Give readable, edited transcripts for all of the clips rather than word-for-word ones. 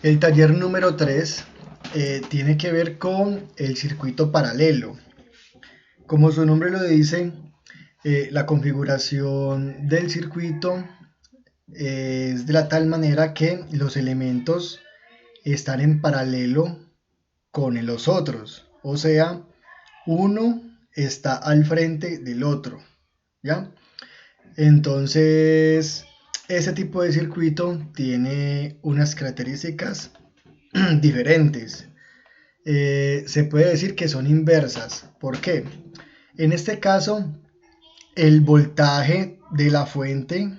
El taller número 3 tiene que ver con el circuito paralelo. Como su nombre lo dice, la configuración del circuito es de la tal manera que los elementos están en paralelo con los otros. O sea, uno está al frente del otro, ¿ya? Entonces, ese tipo de circuito tiene unas características diferentes. Se puede decir que son inversas. ¿Por qué? En este caso, el voltaje de la fuente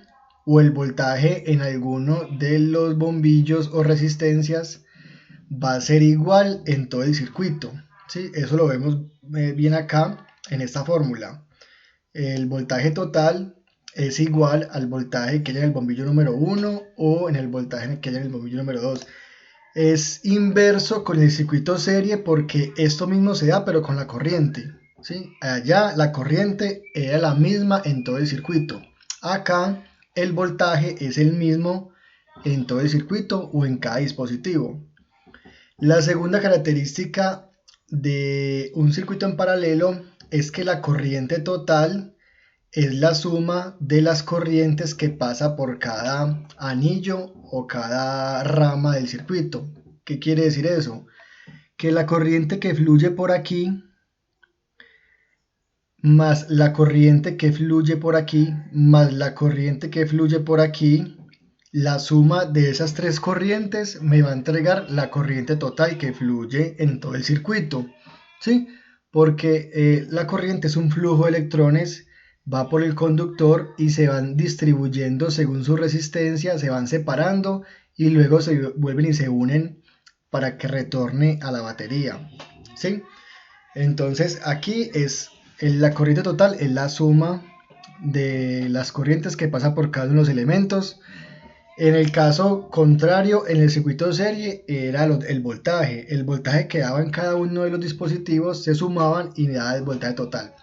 o el voltaje en alguno de los bombillos o resistencias va a ser igual en todo el circuito, ¿sí? Eso lo vemos bien acá en esta fórmula. El voltaje total es igual al voltaje que hay en el bombillo número 1 o en el voltaje que hay en el bombillo número 2. Es inverso con el circuito serie porque esto mismo se da pero con la corriente, ¿sí? Allá la corriente era la misma en todo el circuito. Acá el voltaje es el mismo en todo el circuito o en cada dispositivo. La segunda característica de un circuito en paralelo es que la corriente total es la suma de las corrientes que pasa por cada anillo o cada rama del circuito. ¿Qué quiere decir eso? Que la corriente que fluye por aquí más la corriente que fluye por aquí más la corriente que fluye por aquí, la suma de esas tres corrientes me va a entregar la corriente total que fluye en todo el circuito, ¿sí? Porque la corriente es un flujo de electrones, va por el conductor y se van distribuyendo según su resistencia, se van separando y luego se vuelven y se unen para que retorne a la batería, ¿sí? Entonces aquí es la corriente total, es la suma de las corrientes que pasa por cada uno de los elementos. En el caso contrario, en el circuito serie era el voltaje. El voltaje que daba en cada uno de los dispositivos se sumaban y me daba el voltaje total.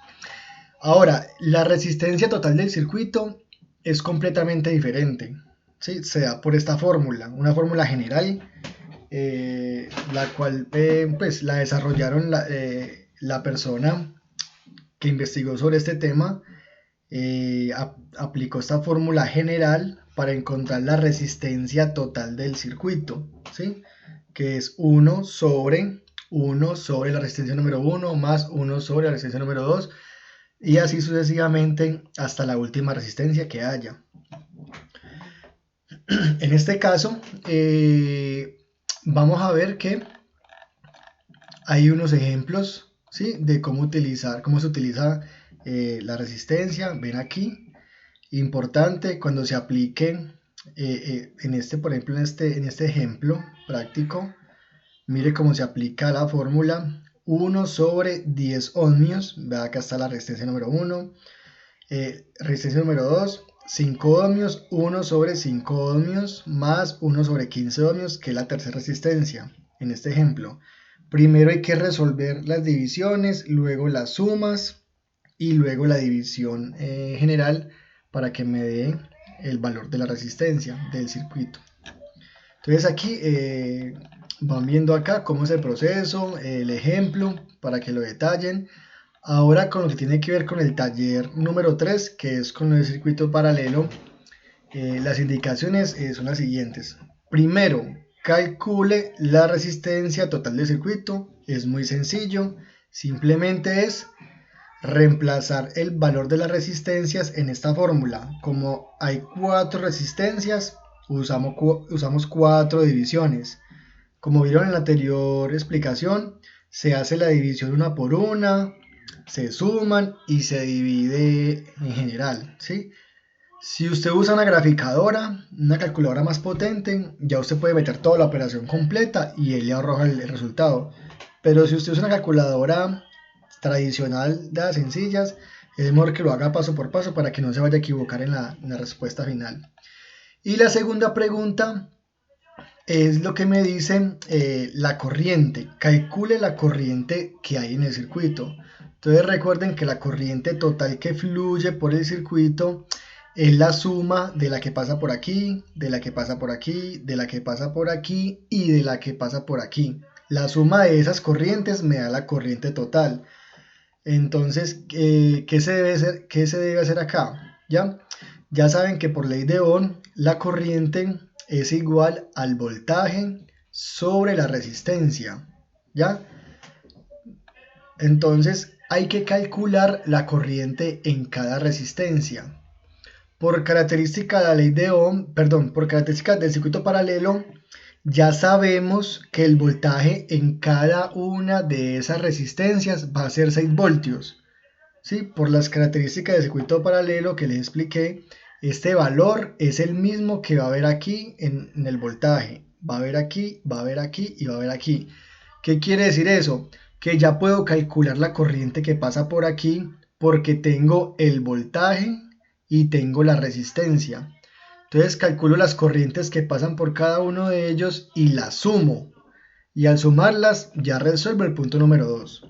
Ahora, la resistencia total del circuito es completamente diferente, ¿sí? Se da por esta fórmula, una fórmula general, la cual pues la desarrollaron la persona que investigó sobre este tema. Aplicó esta fórmula general para encontrar la resistencia total del circuito, ¿sí? Que es 1 sobre la resistencia número 1 más 1 sobre la resistencia número 2 y así sucesivamente hasta la última resistencia que haya. En este caso, vamos a ver que hay unos ejemplos, ¿sí? De cómo se utiliza la resistencia. Ven aquí, importante cuando se aplique en este, por ejemplo, en este ejemplo práctico, mire cómo se aplica la fórmula 1 sobre 10 ohmios. Ve, acá está la resistencia número 1, resistencia número 2, 5 ohmios, 1 sobre 5 ohmios más 1 sobre 15 ohmios, que es la tercera resistencia en este ejemplo. Primero hay que resolver las divisiones, luego las sumas y luego la división general para que me dé el valor de la resistencia del circuito. Entonces aquí van viendo acá cómo es el proceso, el ejemplo, para que lo detallen. Ahora con lo que tiene que ver con el taller número 3, que es con el circuito paralelo, las indicaciones son las siguientes. Primero, calcule la resistencia total del circuito. Es muy sencillo, simplemente es reemplazar el valor de las resistencias en esta fórmula. Como hay 4 resistencias, usamos 4 divisiones. Como vieron en la anterior explicación, se hace la división una por una, se suman y se divide en general, ¿sí? Si usted usa una graficadora, una calculadora más potente, ya usted puede meter toda la operación completa y él le arroja el resultado. Pero si usted usa una calculadora tradicional de las sencillas, es mejor que lo haga paso por paso para que no se vaya a equivocar en la respuesta final. Y la segunda pregunta es lo que me dice la corriente. Calcule la corriente que hay en el circuito. Entonces recuerden que la corriente total que fluye por el circuito es la suma de la que pasa por aquí, de la que pasa por aquí, de la que pasa por aquí y de la que pasa por aquí. La suma de esas corrientes me da la corriente total. Entonces, ¿qué se debe hacer acá? ¿Ya? Ya saben que por ley de Ohm la corriente es igual al voltaje sobre la resistencia. ¿Ya? Entonces hay que calcular la corriente en cada resistencia. Por característica de la ley de Ohm, perdón, por características del circuito paralelo, ya sabemos que el voltaje en cada una de esas resistencias va a ser 6 voltios. ¿Sí? Por las características del circuito paralelo que les expliqué, este valor es el mismo que va a haber aquí en el voltaje. Va a haber aquí, va a haber aquí y va a haber aquí. ¿Qué quiere decir eso? Que ya puedo calcular la corriente que pasa por aquí porque tengo el voltaje y tengo la resistencia. Entonces calculo las corrientes que pasan por cada uno de ellos y las sumo. Y al sumarlas ya resuelvo el punto número 2.